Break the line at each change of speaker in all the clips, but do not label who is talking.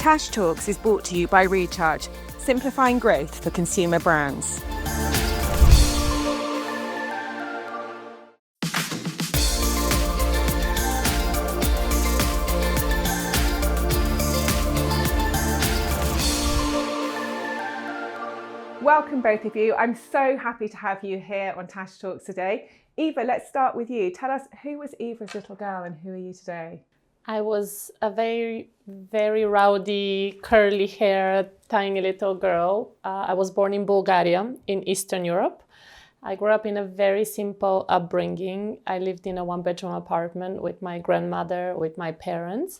Tash Talks is brought to you by Recharge, simplifying growth for consumer brands. Welcome both of you. I'm so happy to have you here on Tash Talks today. Eva, let's start with you. Tell us, who was Eva's little girl and who are you today?
I was a very, very rowdy, curly hair, tiny little girl. I was born in Bulgaria, in Eastern Europe. I grew up in a very simple upbringing. I lived in a one-bedroom apartment with my grandmother, with my parents.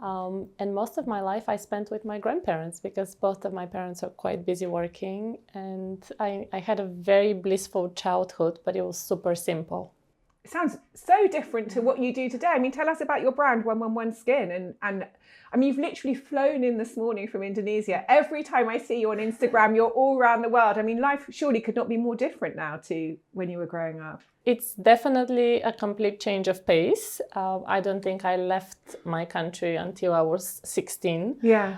And most of my life I spent with my grandparents because both of my parents are quite busy working. And I had a very blissful childhood, but it was super simple.
It sounds so different to what you do today. I mean, tell us about your brand, 111 Skin. And I mean, you've literally flown in this morning from Indonesia. Every time I see you on Instagram, you're all around the world. I mean, life surely could not be more different now to when you were growing up.
It's definitely a complete change of pace. I don't think I left my country until I was 16.
Yeah.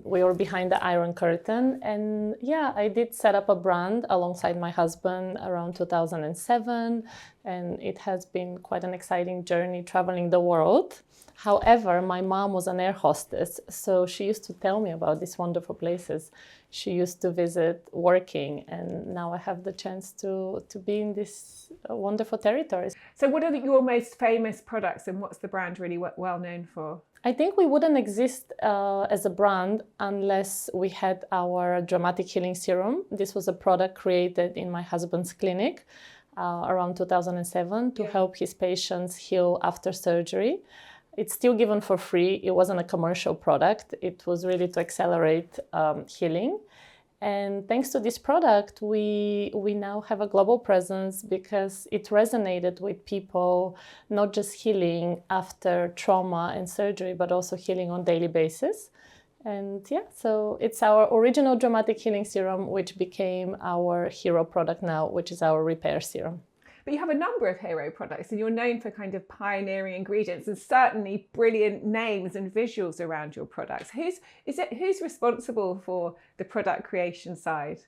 We were behind the Iron Curtain. And yeah, I did set up a brand alongside my husband around 2007. And it has been quite an exciting journey traveling the world. However, my mom was an air hostess, so she used to tell me about these wonderful places she used to visit working, and now I have the chance to be in this wonderful territories.
So what are your most famous products and what's the brand really well known for?
I think we wouldn't exist as a brand unless we had our Dramatic Healing Serum. This was a product created in my husband's clinic around 2007 to help his patients heal after surgery. It's still given for free. It wasn't a commercial product. It was really to accelerate healing. And thanks to this product, we now have a global presence because it resonated with people, not just healing after trauma and surgery, but also healing on a daily basis. And yeah, so it's our original Dramatic Healing Serum, which became our hero product now, which is our Repair Serum.
But you have a number of hero products and you're known for kind of pioneering ingredients and certainly brilliant names and visuals around your products. Who's responsible for the product creation side?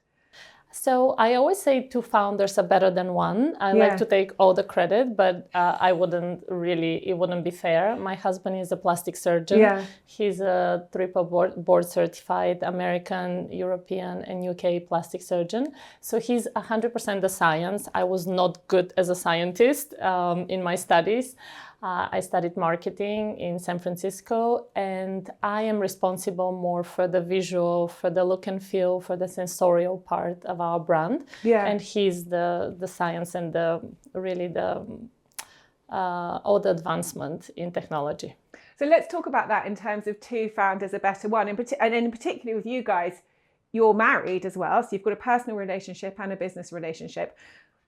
So I always say two founders are better than one. I like to take all the credit, but it wouldn't be fair. My husband is a plastic surgeon. Yeah. He's a triple board certified American, European, and UK plastic surgeon. So he's 100% the science. I was not good as a scientist in my studies. I studied marketing in San Francisco, and I am responsible more for the visual, for the look and feel, for the sensorial part of our brand. Yeah. And he's the science and all the advancement in technology.
So let's talk about that in terms of two founders, a better one. And in particular with you guys, you're married as well. So you've got a personal relationship and a business relationship.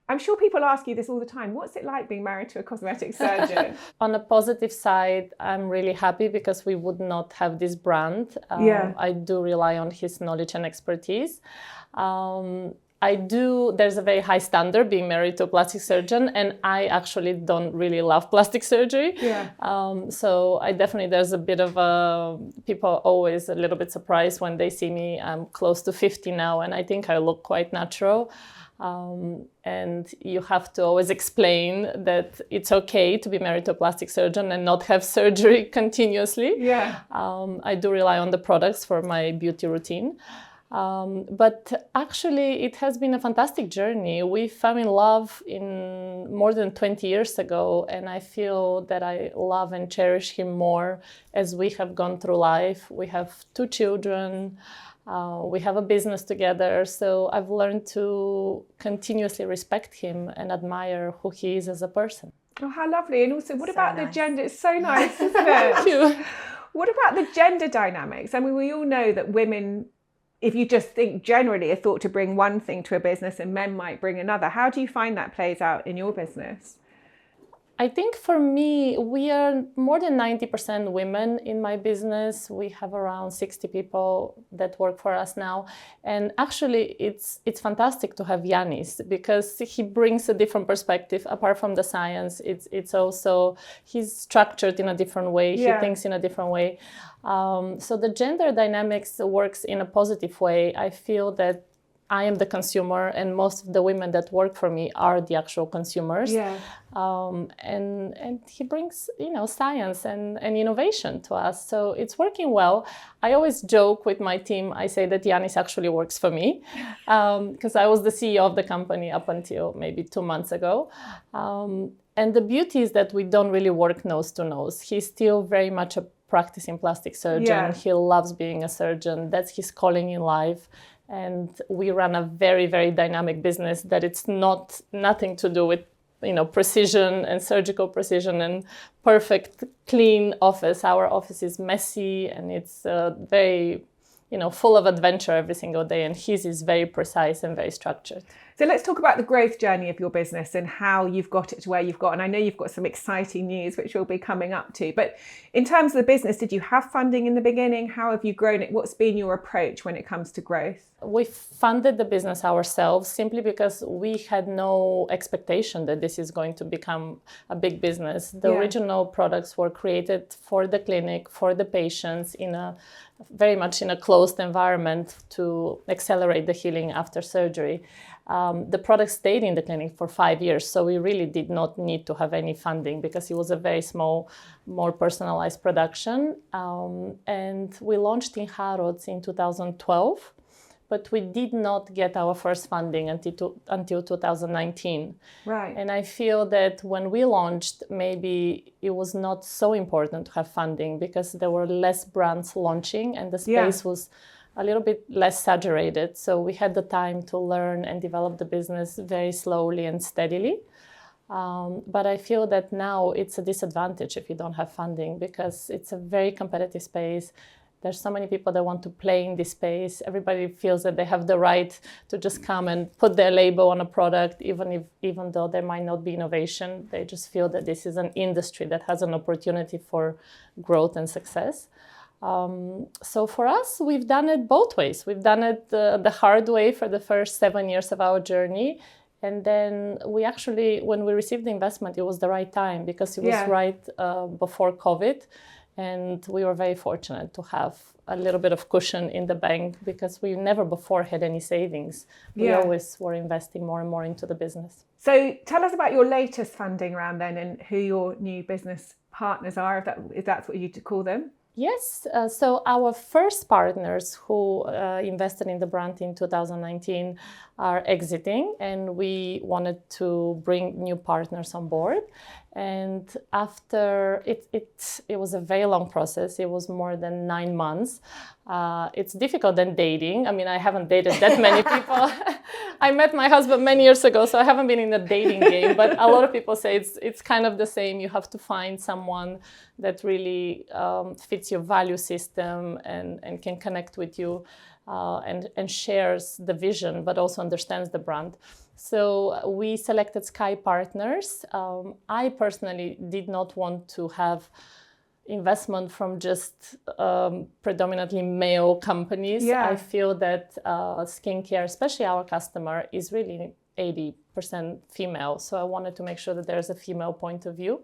I'm sure people ask you this all the time. What's it like being married to a cosmetic surgeon?
On a positive side, I'm really happy because we would not have this brand. I do rely on his knowledge and expertise. There's a very high standard being married to a plastic surgeon, and I actually don't really love plastic surgery. Yeah. So there's a bit of people are always a little bit surprised when they see me. I'm close to 50 now, and I think I look quite natural. And you have to always explain that it's okay to be married to a plastic surgeon and not have surgery continuously. Yeah. I do rely on the products for my beauty routine. But actually, it has been a fantastic journey. We fell in love in more than 20 years ago, and I feel that I love and cherish him more as we have gone through life. We have 2 children. We have a business together, so I've learned to continuously respect him and admire who he is as a person.
Oh, how lovely. And also, what about the gender? It's so nice, isn't it? Thank you. What about the gender dynamics? I mean, we all know that women, if you just think generally, are thought to bring one thing to a business and men might bring another. How do you find that plays out in your business?
I think for me, we are more than 90% women in my business. We have around 60 people that work for us now. And actually, it's fantastic to have Yanis because he brings a different perspective. Apart from the science, it's also, he's structured in a different way.
Yeah.
He thinks in a different way. So the gender dynamics works in a positive way. I feel that I am the consumer, and most of the women that work for me are the actual consumers.
Yeah.
And he brings, science and innovation to us. So it's working well. I always joke with my team. I say that Yanis actually works for me because I was the CEO of the company up until maybe 2 months ago. And the beauty is that we don't really work nose to nose. He's still very much a practicing plastic surgeon.
Yeah.
He loves being a surgeon. That's his calling in life. And we run a very, very dynamic business that it's nothing to do with, precision and surgical precision and perfect, clean office. Our office is messy and it's very, full of adventure every single day. And his is very precise and very structured.
So let's talk about the growth journey of your business and how you've got it to where you've got. And I know you've got some exciting news, which we'll be coming up to. But in terms of the business, did you have funding in the beginning? How have you grown it? What's been your approach when it comes to growth?
We funded the business ourselves simply because we had no expectation that this is going to become a big business. The original products were created for the clinic, for the patients, very much in a closed environment to accelerate the healing after surgery. The product stayed in the clinic for 5 years, so we really did not need to have any funding because it was a very small, more personalized production. And we launched in Harrods in 2012, but we did not get our first funding until 2019.
Right.
And I feel that when we launched, maybe it was not so important to have funding because there were less brands launching and the space was a little bit less saturated. So we had the time to learn and develop the business very slowly and steadily. But I feel that now it's a disadvantage if you don't have funding because it's a very competitive space. There's so many people that want to play in this space. Everybody feels that they have the right to just come and put their label on a product, even though there might not be innovation. They just feel that this is an industry that has an opportunity for growth and success. So for us, we've done it both ways. We've done it the hard way for the first 7 years of our journey. And then we actually, when we received the investment, it was the right time because it was right before COVID. And we were very fortunate to have a little bit of cushion in the bank because we never before had any savings. We always were investing more and more into the business.
So tell us about your latest funding round then and who your new business partners are, if that's what you call them.
Yes, so our first partners who invested in the brand in 2019 are exiting, and we wanted to bring new partners on board. And after it was a very long process. It was more than 9 months. It's difficult than dating. I mean, I haven't dated that many people. I met my husband many years ago, so I haven't been in the dating game. But a lot of people say it's kind of the same. You have to find someone that really fits your value system and can connect with you and shares the vision, but also understands the brand. So we selected Sky Partners. I personally did not want to have investment from just predominantly male companies. I feel that skincare, especially our customer, is really 80% female. So I wanted to make sure that there's a female point of view.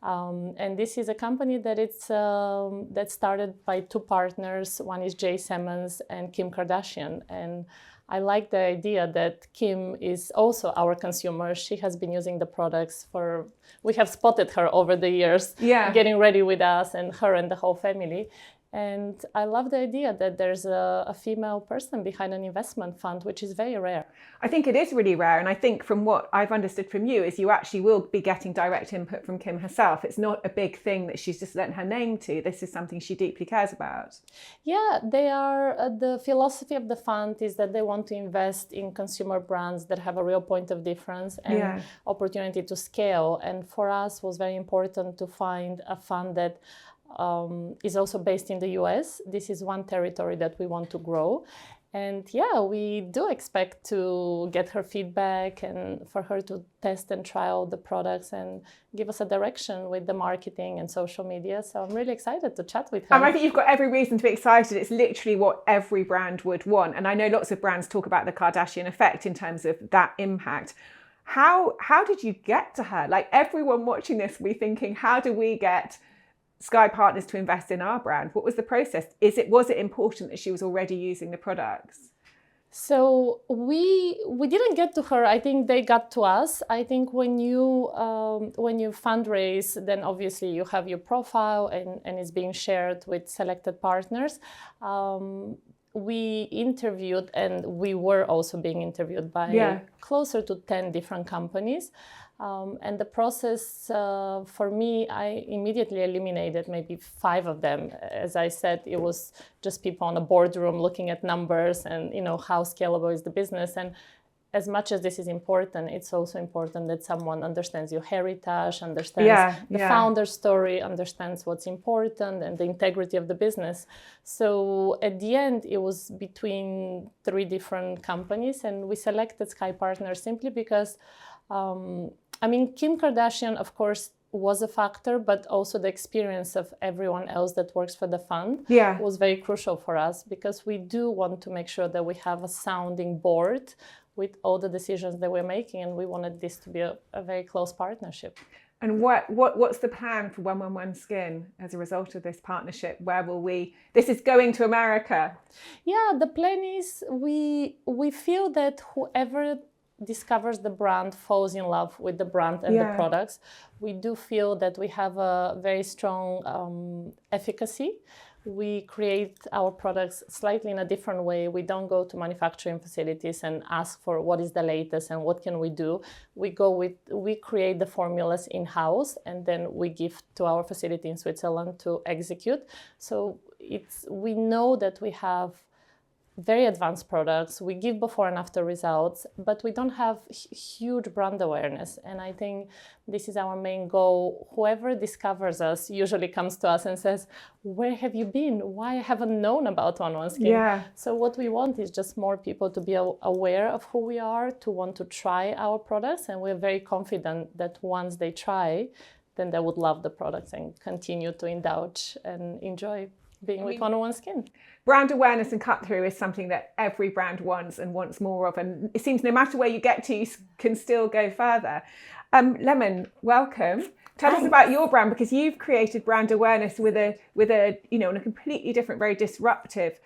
And this is a company that started by 2 partners. One is Jay Simmons and Kim Kardashian. And I like the idea that Kim is also our consumer. She has been using the products we have spotted her over the years, getting ready with us, and her and the whole family. And I love the idea that there's a female person behind an investment fund, which is very rare.
I think it is really rare. And I think from what I've understood from you is you actually will be getting direct input from Kim herself. It's not a big thing that she's just lent her name to. This is something she deeply cares about.
Yeah, they are. The philosophy of the fund is that they want to invest in consumer brands that have a real point of difference and opportunity to scale. And for us, it was very important to find a fund that is also based in the US. This is one territory that we want to grow. And yeah, we do expect to get her feedback and for her to test and try all the products and give us a direction with the marketing and social media. So I'm really excited to chat with her.
And I think you've got every reason to be excited. It's literally what every brand would want. And I know lots of brands talk about the Kardashian effect in terms of that impact. How did you get to her? Like, everyone watching this will be thinking, how do we get Sky Partners to invest in our brand? What was the process? Was it important that she was already using the products?
So we didn't get to her. I think they got to us. I think when you fundraise, then obviously you have your profile and it's being shared with selected partners. We interviewed, and we were also being interviewed by closer to 10 different companies. And the process for me, I immediately eliminated maybe 5 of them. As I said, it was just people in a boardroom looking at numbers and, how scalable is the business. And as much as this is important, it's also important that someone understands your heritage, understands the founder story, understands what's important and the integrity of the business. So at the end, it was between 3 different companies, and we selected Sky Partners simply because Kim Kardashian, of course, was a factor, but also the experience of everyone else that works for the fund was very crucial for us, because we do want to make sure that we have a sounding board with all the decisions that we're making, and we wanted this to be a very close partnership.
And what's the plan for 111 Skin as a result of this partnership? Where will this is going to America?
Yeah, the plan is we feel that whoever discovers the brand falls in love with the brand and the products. We do feel that we have a very strong efficacy. We create our products slightly in a different way. We don't go to manufacturing facilities and ask for what is the latest and what can we do. We create the formulas in-house, and then we give to our facility in Switzerland to execute. So we know that we have very advanced products. We give before and after results, but we don't have huge brand awareness. And I think this is our main goal. Whoever discovers us usually comes to us and says, where have you been? Why I haven't known about 111 Skin?
Yeah.
So what we want is just more people to be aware of who we are, to want to try our products. And we're very confident that once they try, then they would love the products and continue to indulge and enjoy being with 111 Skin.
Brand awareness and cut-through is something that every brand wants and wants more of. And it seems no matter where you get to, you can still go further. Lemon, welcome. Tell us about your brand, because you've created brand awareness with a on a completely different, very disruptive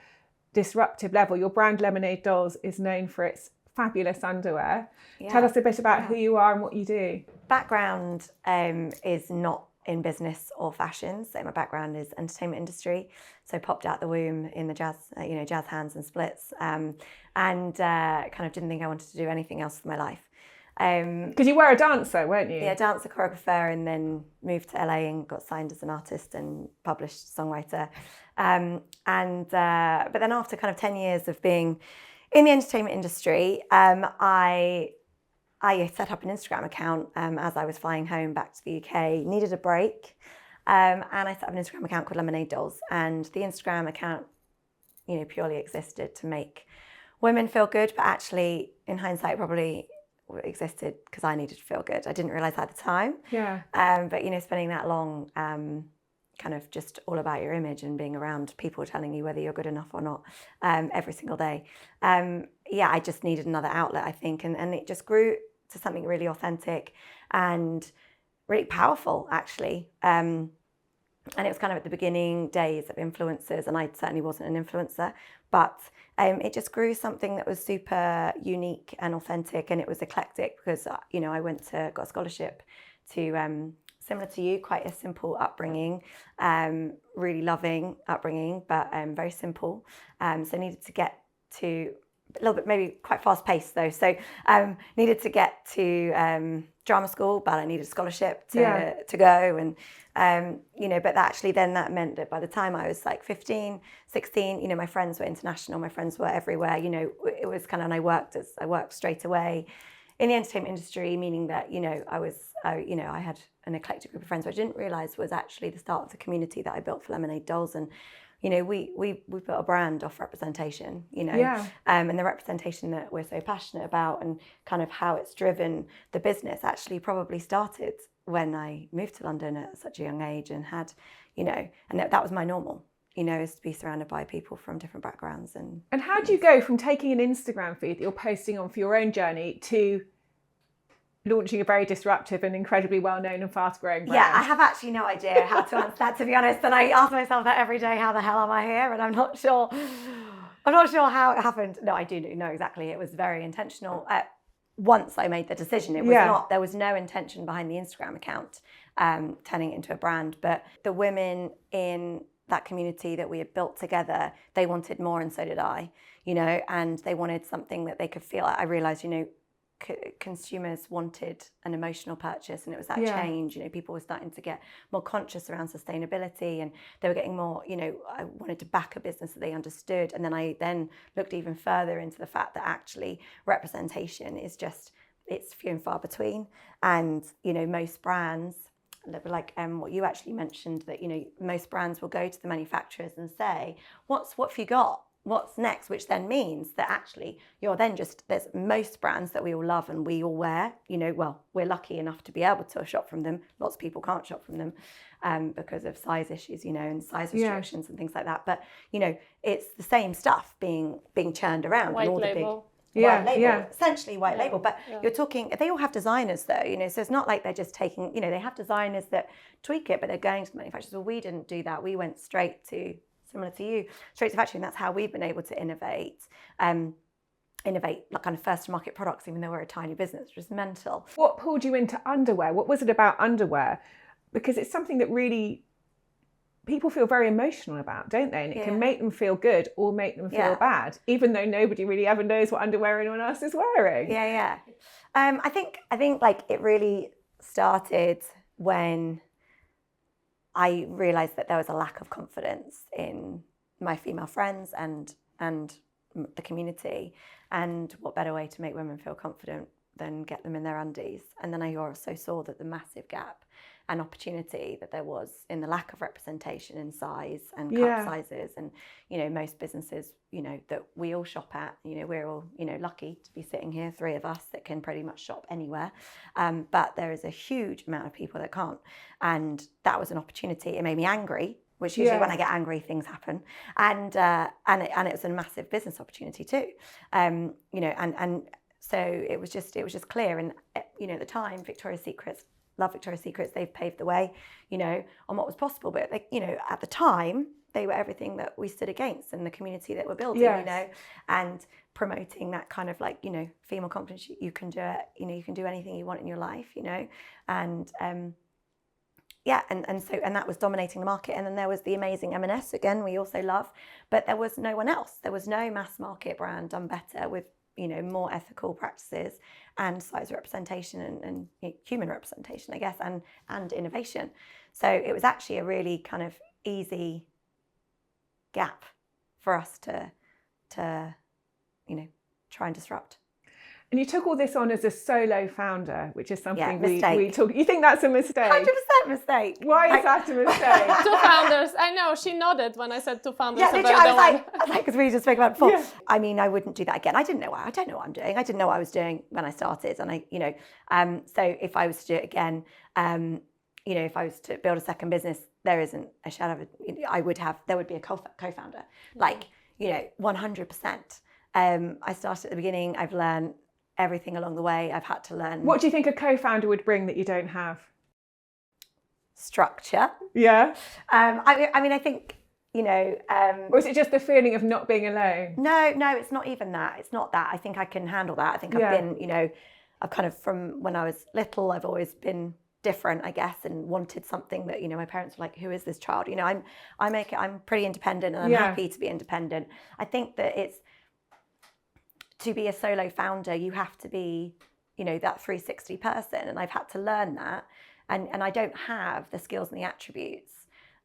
level. Your brand Lemonade Dolls is known for its fabulous underwear. Yeah. Tell us a bit about who you are and what you do.
Background is not in business or fashion. So my background is entertainment industry. So popped out the womb in the jazz hands and splits, and kind of didn't think I wanted to do anything else with my life.
Because you were a dancer, weren't you?
Yeah, dancer, choreographer, and then moved to LA and got signed as an artist and published songwriter. But then after kind of 10 years of being in the entertainment industry, I set up an Instagram account as I was flying home back to the UK, needed a break. And I set up an Instagram account called Lemonade Dolls. And the Instagram account, purely existed to make women feel good. But actually, in hindsight, probably existed because I needed to feel good. I didn't realize that at the time.
Yeah.
But, spending that long kind of just all about your image and being around people telling you whether you're good enough or not every single day. I just needed another outlet, I think. And it just grew to something really authentic and really powerful, actually. And it was kind of at the beginning days of influencers, and I certainly wasn't an influencer, but it just grew something that was super unique and authentic, and it was eclectic because, I got a scholarship to, similar to you, quite a simple upbringing, really loving upbringing, but very simple. So needed to get to a little bit, maybe quite fast paced though. So needed to get to drama school, but I needed a scholarship to go. And, but that meant that by the time I was like 15, 16, my friends were international, my friends were everywhere, it was kind of, and I worked straight away in the entertainment industry, meaning that, I had an eclectic group of friends, which I didn't realize was actually the start of the community that I built for Lemonade Dolls. And we built a brand off representation, and the representation that we're so passionate about and kind of how it's driven the business actually probably started when I moved to London at such a young age and had, and that was my normal, is to be surrounded by people from different backgrounds. And
how do you go from taking an Instagram feed that you're posting on for your own journey to launching a very disruptive and incredibly well-known and fast-growing brand?
Yeah, I have actually no idea how to answer that, to be honest. And I ask myself that every day, how the hell am I here? And I'm not sure how it happened. No, I do know exactly. It was very intentional. Once I made the decision, it was not, there was no intention behind the Instagram account turning it into a brand. But the women in that community that we had built together, they wanted more, and so did I, and they wanted something that they could feel. I realized, consumers wanted an emotional purchase, and it was that change. People were starting to get more conscious around sustainability, and they were getting more, I wanted to back a business that they understood. And then I looked even further into the fact that actually representation is it's few and far between. And most brands, like what you actually mentioned, that most brands will go to the manufacturers and say, what have you got? What's next? Which then means that actually you're then there's most brands that we all love and we all wear, well, we're lucky enough to be able to shop from them. Lots of people can't shop from them because of size issues, and size restrictions and things like that. But, it's the same stuff being churned around.
White
and all
label.
The big white label, essentially white label. But you're talking, they all have designers though, so it's not like they're just taking, they have designers that tweak it, but they're going to the manufacturers. Well, we didn't do that. We went straight to, similar to you, straight to factory, and that's how we've been able to innovate like kind of first to market products, even though we're a tiny business, which is mental.
What pulled you into underwear? What was it about underwear? Because it's something that really people feel very emotional about, don't they? And it can make them feel good or make them feel bad, even though nobody really ever knows what underwear anyone else is wearing.
I think like it really started when I realised that there was a lack of confidence in my female friends and the community, and what better way to make women feel confident than get them in their undies. And then I also saw that the massive gap and opportunity that there was in the lack of representation in size and cup sizes. And most businesses that we all shop at, we're all lucky to be sitting here, three of us that can pretty much shop anywhere, but there is a huge amount of people that can't. And that was an opportunity. It made me angry, which usually when I get angry things happen, and it was a massive business opportunity too. And so it was just clear. And at the time, Victoria's Secret, love Victoria's Secret, they've paved the way, on what was possible. But at the time, they were everything that we stood against in the community that we're building, and promoting that kind of like, female confidence. You can do it, you can do anything you want in your life, and that was dominating the market. And then there was the amazing M&S, again, we also love, but there was no one else. There was no mass market brand done better with more ethical practices and size representation and human representation, I guess, and innovation. So it was actually a really kind of easy gap for us to try and disrupt.
And you took all this on as a solo founder, which is something we talk. You think that's a mistake?
100% mistake.
Why is that a mistake?
Two founders. I know, she nodded when I said two founders.
Yeah, literally, I was like, because we just spoke about it before. Yeah. I mean, I wouldn't do that again. I don't know what I'm doing. I didn't know what I was doing when I started. And so if I was to do it again, if I was to build a second business, there isn't a shadow of there would be a co-founder, 100%. I started at the beginning. I've learned everything along the way. I've had to learn.
What do you think a co-founder would bring that you don't have?
Structure.
Yeah.
I think,
or is it just the feeling of not being alone?
No, it's not even that. It's not that. I think I can handle that. I think I've been, I've kind of, from when I was little, I've always been different, I guess, and wanted something that, my parents were like, who is this child? I'm pretty independent, and I'm happy to be independent. I think that to be a solo founder, you have to be, that 360 person. And I've had to learn that. And I don't have the skills and the attributes,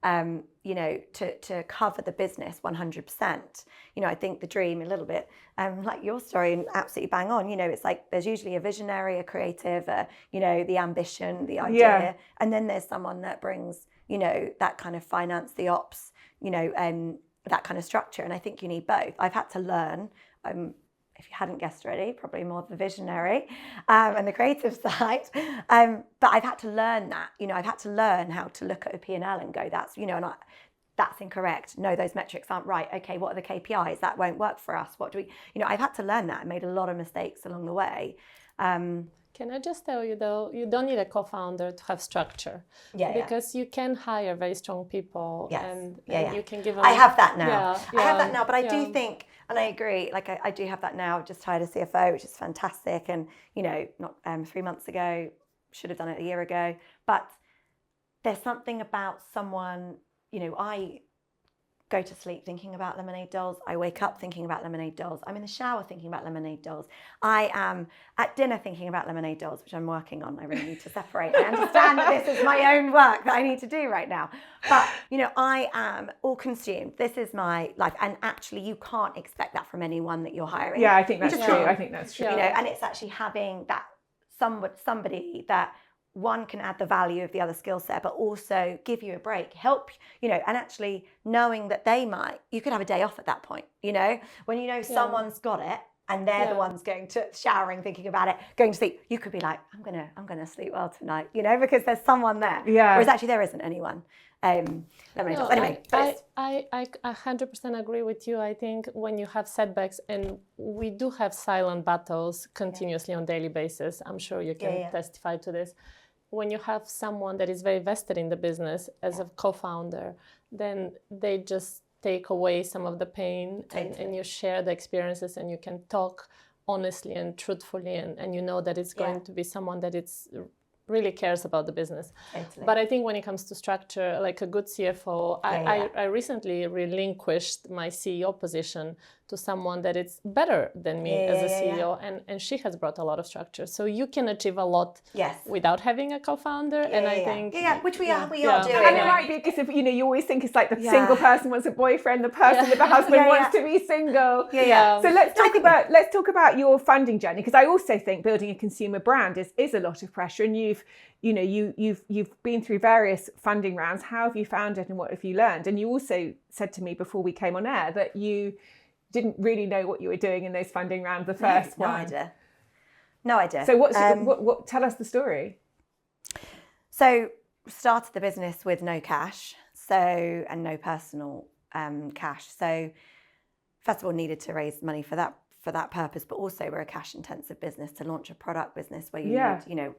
to cover the business 100%. I think the dream a little bit, like your story, and absolutely bang on, it's like there's usually a visionary, a creative, the ambition, the idea. And then there's someone that brings, that kind of finance, the ops, that kind of structure. And I think you need both. I've had to learn, if you hadn't guessed already, probably more the visionary and the creative side. But I've had to learn that, I've had to learn how to look at a P&L and go, that's, that's incorrect. No, those metrics aren't right. Okay, what are the KPIs? That won't work for us. What do we, I've had to learn that and made a lot of mistakes along the way.
Can I just tell you though, you don't need a co-founder to have structure. Because you can hire very strong people and you can give them...
I have that now. I have that now, but I do think, and I agree, like I do have that now. I've just hired a CFO, which is fantastic. And, not 3 months ago, should have done it a year ago. But there's something about someone, I go to sleep thinking about lemonade dolls. I wake up thinking about lemonade dolls. I'm in the shower thinking about lemonade dolls. I am at dinner thinking about lemonade dolls, which I'm working on. I really need to separate. I understand that this is my own work that I need to do right now. But, I am all consumed. This is my life. And actually, you can't expect that from anyone that you're hiring.
Yeah, I think that's true. I think that's true.
And it's actually having that somebody that one can add the value of the other skill set, but also give you a break, help, and actually knowing that you could have a day off at that point, when someone's got it and they're the ones going to showering, thinking about it, going to sleep, you could be like, I'm gonna sleep well tonight, because there's someone there.
Yeah.
Whereas actually there isn't anyone. Anyway,
I 100% agree with you. I think when you have setbacks, and we do have silent battles continuously on daily basis, I'm sure you can testify to this. When you have someone that is very vested in the business as a co-founder, then they just take away some of the pain and you share the experiences and you can talk honestly and truthfully and that it's going to be someone that really cares about the business. But I think when it comes to structure, like a good CFO, I recently relinquished my CEO position to someone that is better than me as a CEO, and she has brought a lot of structure. So you can achieve a lot without having a co-founder, and I think
which we are doing.
And it might be because if you always think it's like the single person wants a boyfriend, the person with a husband wants to be single. So let's talk about your funding journey, because I also think building a consumer brand is a lot of pressure, and you've been through various funding rounds. How have you found it, and what have you learned? And you also said to me before we came on air that you didn't really know what you were doing in those funding rounds, the first one.
No idea.
So what tell us the story.
So started the business with no cash, and no personal cash. So first of all, needed to raise money for that purpose, but also we're a cash intensive business. To launch a product business where you need,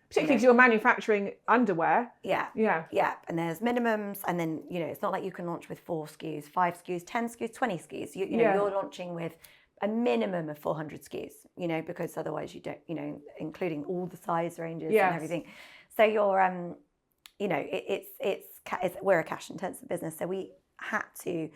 particularly if you're manufacturing underwear.
Yeah. And there's minimums, and then it's not like you can launch with 4 SKUs, 5 SKUs, 10 SKUs, 20 SKUs. You're launching with a minimum of 400 SKUs. Because otherwise you don't, including all the size ranges and everything. So you're we're a cash intensive business, so we had to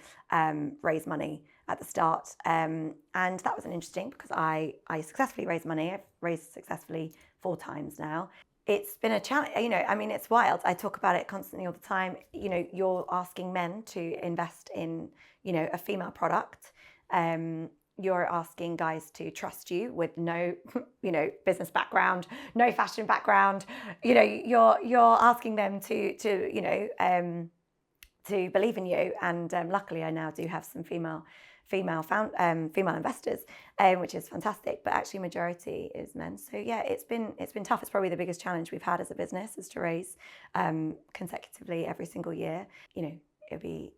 raise money at the start, and that was interesting because I successfully raised money. I've raised successfully 4 times now. It's been a challenge, it's wild. I talk about it constantly all the time. You're asking men to invest in, a female product. You're asking guys to trust you with no, business background, no fashion background. You're asking them to believe in you. And luckily, I now do have some female investors, which is fantastic. But actually, majority is men. So it's been tough. It's probably the biggest challenge we've had as a business, is to raise consecutively every single year. It'd be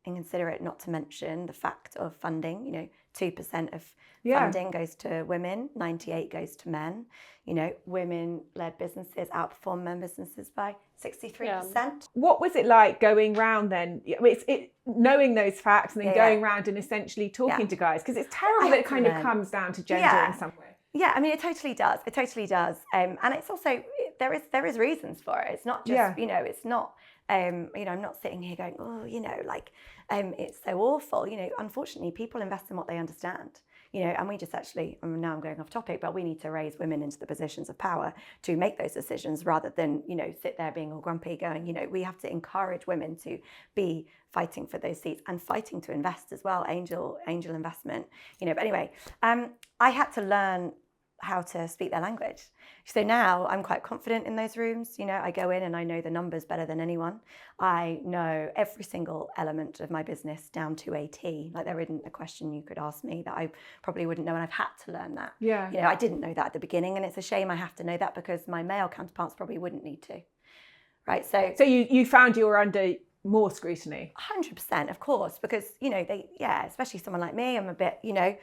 inconsiderate not to mention the fact of funding. 2% of funding goes to women, 98% goes to men. Women-led businesses outperform men businesses by 63%.
What was it like going round then? Knowing those facts and then going round and essentially talking to guys, because it's terrible that it kind of comes down to gender in some way.
Yeah, it totally does. It totally does. And it's also, there is reasons for it. It's not just, it's not, I'm not sitting here going, it's so awful. Unfortunately, people invest in what they understand. And we just actually, now I'm going off topic, but we need to raise women into the positions of power to make those decisions rather than, sit there being all grumpy going, we have to encourage women to be fighting for those seats and fighting to invest as well, angel investment, but anyway, I had to learn how to speak their language. So now I'm quite confident in those rooms. You know, I go in and I know the numbers better than anyone. I know every single element of my business down to a T. Like there isn't a question you could ask me that I probably wouldn't know, and I've had to learn that.
Yeah.
You know, I didn't know that at the beginning, and it's a shame I have to know that because my male counterparts probably wouldn't need to. Right. So
you found you were under more scrutiny.
100%, of course, because, you know, especially someone like me, I'm a bit, you know,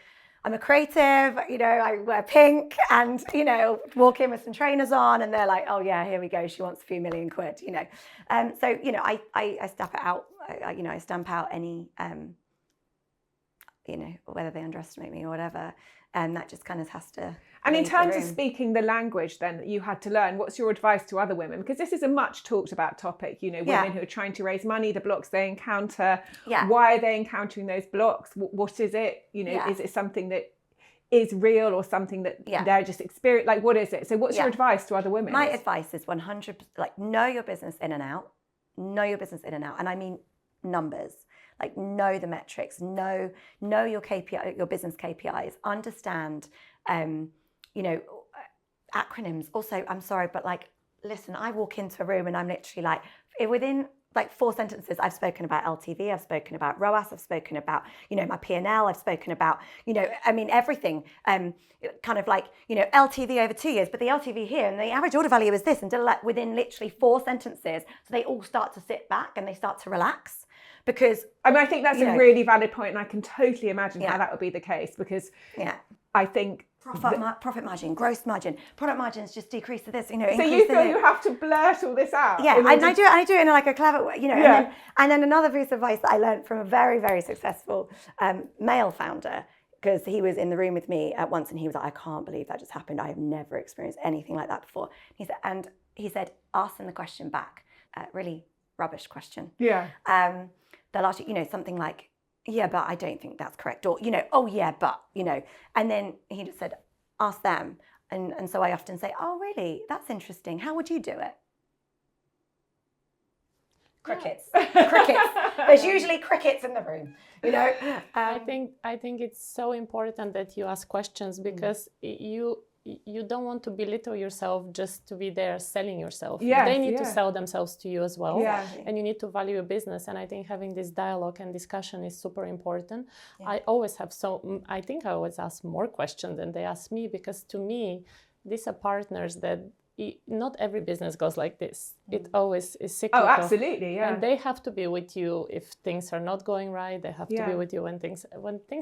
I'm a creative, you know, I wear pink and, you know, walk in with some trainers on and they're like, oh yeah, here we go. She wants a few million quid, you know. So, you know, I stamp it out, you know, I stamp out any, you know, whether they underestimate me or whatever. And that just kind of has to.
And in terms of speaking the language then that you had to learn, what's your advice to other women? Because this is a much talked about topic, you know, women who are trying to raise money, the blocks they encounter, why are they encountering those blocks? What is it? You know, is it something that is real or something that they're just experiencing? Like, what is it? So what's your advice to other women?
My advice is 100%, like, know your business in and out. Know your business in and out. And I mean numbers. Like, know the metrics, know your KPI, your business KPIs, understand, you know, acronyms. Also, I'm sorry, but like, listen, I walk into a room and I'm literally like, within like 4 sentences, I've spoken about LTV, I've spoken about ROAS, I've spoken about, you know, my P&L, I've spoken about, you know, I mean, everything, kind of like, you know, LTV over 2 years, but the LTV here and the average order value is this, and within literally 4 sentences. So they all start to sit back and they start to relax. Because
I mean, I think that's a really valid point, and I can totally imagine how that would be the case, because I think
profit margin, gross margin, product margins just decrease to this, you know.
So you feel you have to blurt all this out?
Yeah, and I do it in like a clever way, you know. And then another piece of advice that I learned from a very, very successful male founder, because he was in the room with me at once and he was like, I can't believe that just happened. I have never experienced anything like that before. He said, ask them the question back. Really rubbish question.
Yeah.
They'll ask you, you know, something like, yeah, but I don't think that's correct. Or, you know, oh yeah, but, you know. And then he just said, ask them. And so I often say, oh really, that's interesting. How would you do it? Crickets. Crickets. There's usually crickets in the room, you know.
I think it's so important that you ask questions, because you don't want to belittle yourself just to be there selling yourself.
Yes,
they need to sell themselves to you as well.
Yeah.
And you need to value your business. And I think having this dialogue and discussion is super important. Yeah. I always ask more questions than they ask me, because to me, these are partners that not every business goes like this. It always is cyclical.
Oh, absolutely, yeah.
And they have to be with you if things are not going right. They have to be with you when things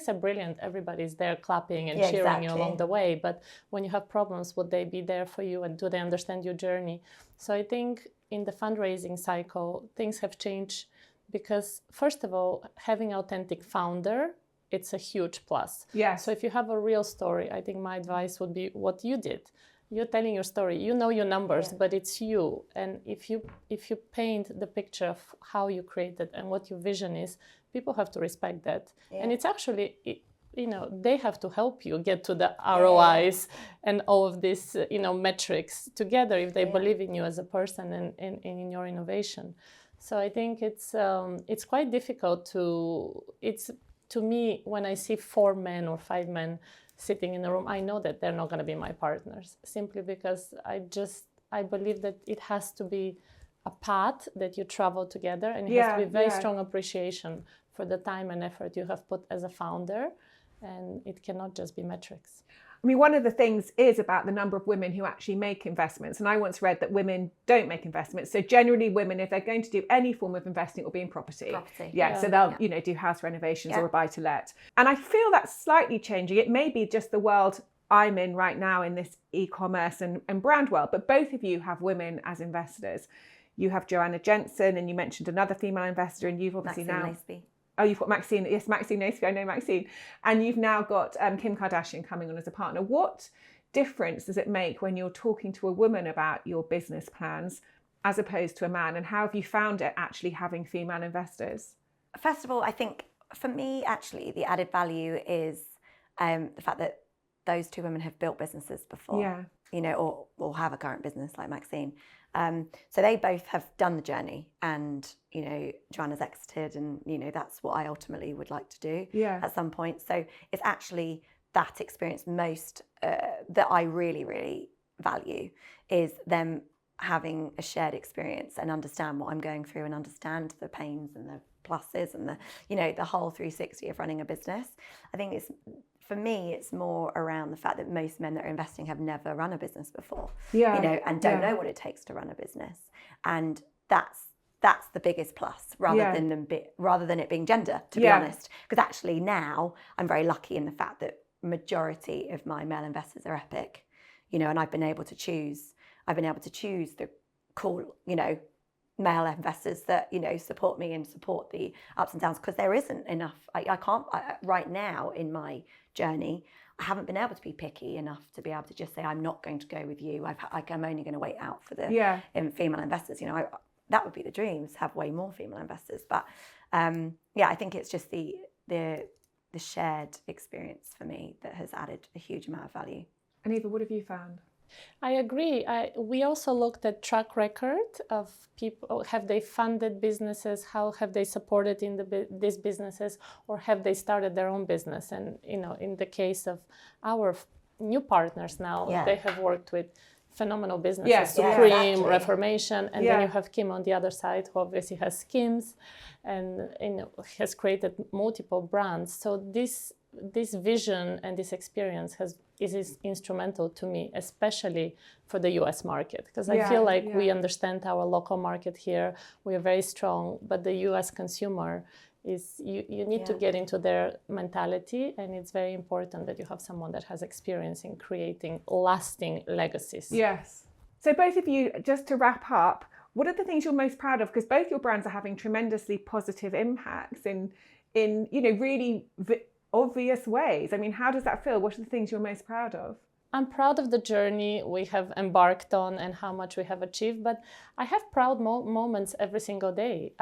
are brilliant. Everybody's there clapping and cheering you along the way. But when you have problems, would they be there for you, and do they understand your journey? So I think in the fundraising cycle, things have changed, because first of all, having authentic founder, it's a huge plus.
Yeah.
So if you have a real story, I think my advice would be what you did. You're telling your story. You know your numbers, but it's you. And if you paint the picture of how you created and what your vision is, people have to respect that. Yeah. And it's actually, you know, they have to help you get to the ROIs and all of these, you know, metrics together if they believe in you as a person and in your innovation. So I think it's quite difficult to me, when I see 4 men or 5 men sitting in a room, I know that they're not going to be my partners, simply because I believe that it has to be a path that you travel together, and it has to be very strong appreciation for the time and effort you have put as a founder, and it cannot just be metrics.
I mean, one of the things is about the number of women who actually make investments. And I once read that women don't make investments. So generally women, if they're going to do any form of investing, it will be in property. So they'll, you know, do house renovations or a buy to let. And I feel that's slightly changing. It may be just the world I'm in right now in this e-commerce and brand world, but both of you have women as investors. You have Joanna Jensen, and you mentioned another female investor, and you've obviously Oh, you've got Maxine. Yes, Maxine Naseby. I know Maxine. And you've now got Kim Kardashian coming on as a partner. What difference does it make when you're talking to a woman about your business plans as opposed to a man? And how have you found it actually having female investors?
First of all, I think for me, actually, the added value is the fact that those 2 women have built businesses before, you know, or have a current business like Maxine. So they both have done the journey, and, you know, Joanna's exited, and, you know, that's what I ultimately would like to do at some point. So it's actually that experience most, that I really, really value, is them having a shared experience and understand what I'm going through and understand the pains and the pluses and the, you know, the whole 360 of running a business. I think it's, for me, it's more around the fact that most men that are investing have never run a business before, you know, and don't know what it takes to run a business. And that's the biggest plus, rather than it being gender, to be honest. Because actually now I'm very lucky in the fact that majority of my male investors are epic, you know, and I've been able to choose the cool, you know, male investors that, you know, support me and support the ups and downs, because there isn't enough. I can't right now in my journey, I haven't been able to be picky enough to be able to just say I'm not going to go with you. I'm only going to wait out for the female investors. You know, that would be the dream, is to have way more female investors. But I think it's just the shared experience for me that has added a huge amount of value.
And Eva, what have you found?
I agree. We also looked at track record of people. Have they funded businesses? How have they supported in these businesses, or have they started their own business? And, you know, in the case of our new partners now, they have worked with phenomenal businesses, Supreme, Reformation, and then you have Kim on the other side, who obviously has Skims and, you know, has created multiple brands. So this vision and this experience is instrumental to me, especially for the US market, because I feel like we understand our local market here. We are very strong, but the US consumer is, you need to get into their mentality, and it's very important that you have someone that has experience in creating lasting legacies.
Yes. So both of you, just to wrap up, what are the things you're most proud of? Because both your brands are having tremendously positive impacts in you know, really obvious ways. I mean, how does that feel? What are the things you're most proud of?
I'm proud of the journey we have embarked on and how much we have achieved, but I have proud moments every single day.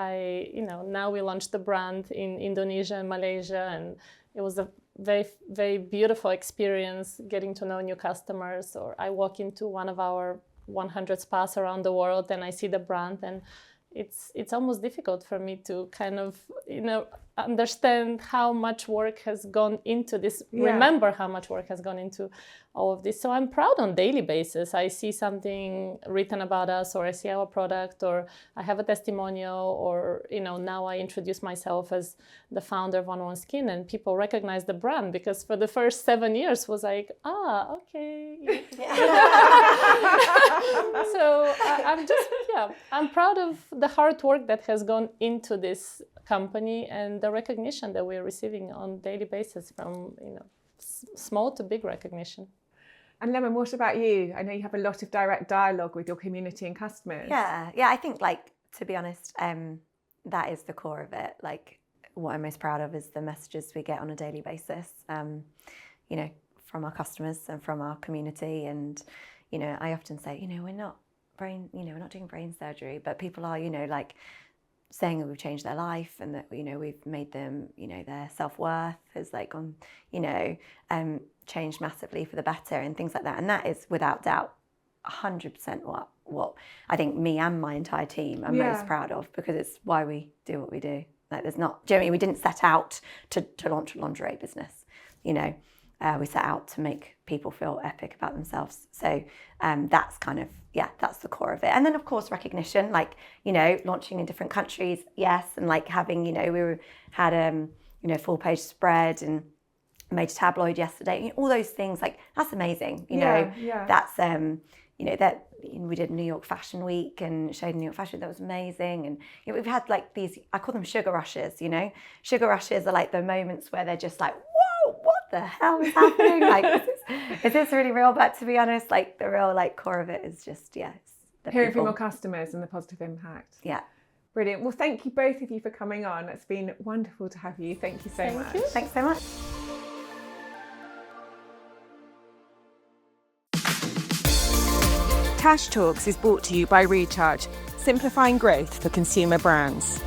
You know, now we launched the brand in Indonesia and Malaysia, and it was a very, very beautiful experience getting to know new customers. Or I walk into one of our 100 spas around the world and I see the brand, and it's almost difficult for me to kind of, you know, understand how much work has gone into this, remember how much work has gone into all of this. So I'm proud on a daily basis. I see something written about us, or I see our product, or I have a testimonial, or, you know, now I introduce myself as the founder of 101 Skin, and people recognize the brand, because for the first 7 years was like, okay. So I'm proud of the hard work that has gone into this company and the recognition that we're receiving on a daily basis, from, you know, small to big recognition.
And Lemon, what about you? I know you have a lot of direct dialogue with your community and customers.
Yeah, I think, like, to be honest, that is the core of it. Like, what I'm most proud of is the messages we get on a daily basis, you know, from our customers and from our community. And, you know, I often say, you know, we're not doing brain surgery, but people are, you know, like, saying that we've changed their life, and that, you know, we've made them, you know, their self-worth has, like, gone, you know, changed massively for the better, and things like that. And that is without doubt 100% what I think me and my entire team are most proud of, because it's why we do what we do. Like, there's not, do you know what I mean? We didn't set out to launch a lingerie business, you know. We set out to make people feel epic about themselves. So that's kind of, that's the core of it. And then, of course, recognition, like, you know, launching in different countries, yes. And, like, having, you know, had you know, full page spread and made a tabloid yesterday. You know, all those things, like, that's amazing. You know, that's, you know, that we did New York Fashion Week and showed New York Fashion. That was amazing. And, you know, we've had, like, these, I call them sugar rushes, you know. Sugar rushes are, like, the moments where they're just like, whoa, what the hell is happening? Like, is this really real? But to be honest, like, the real, like, core of it is just, it's the
hearing
people.
from your customers and the positive impact.
Yeah.
Brilliant. Well, thank you both of you for coming on. It's been wonderful to have you. Thank you so much.
Thanks so much.
Tash Talks is brought to you by Recharge, simplifying growth for consumer brands.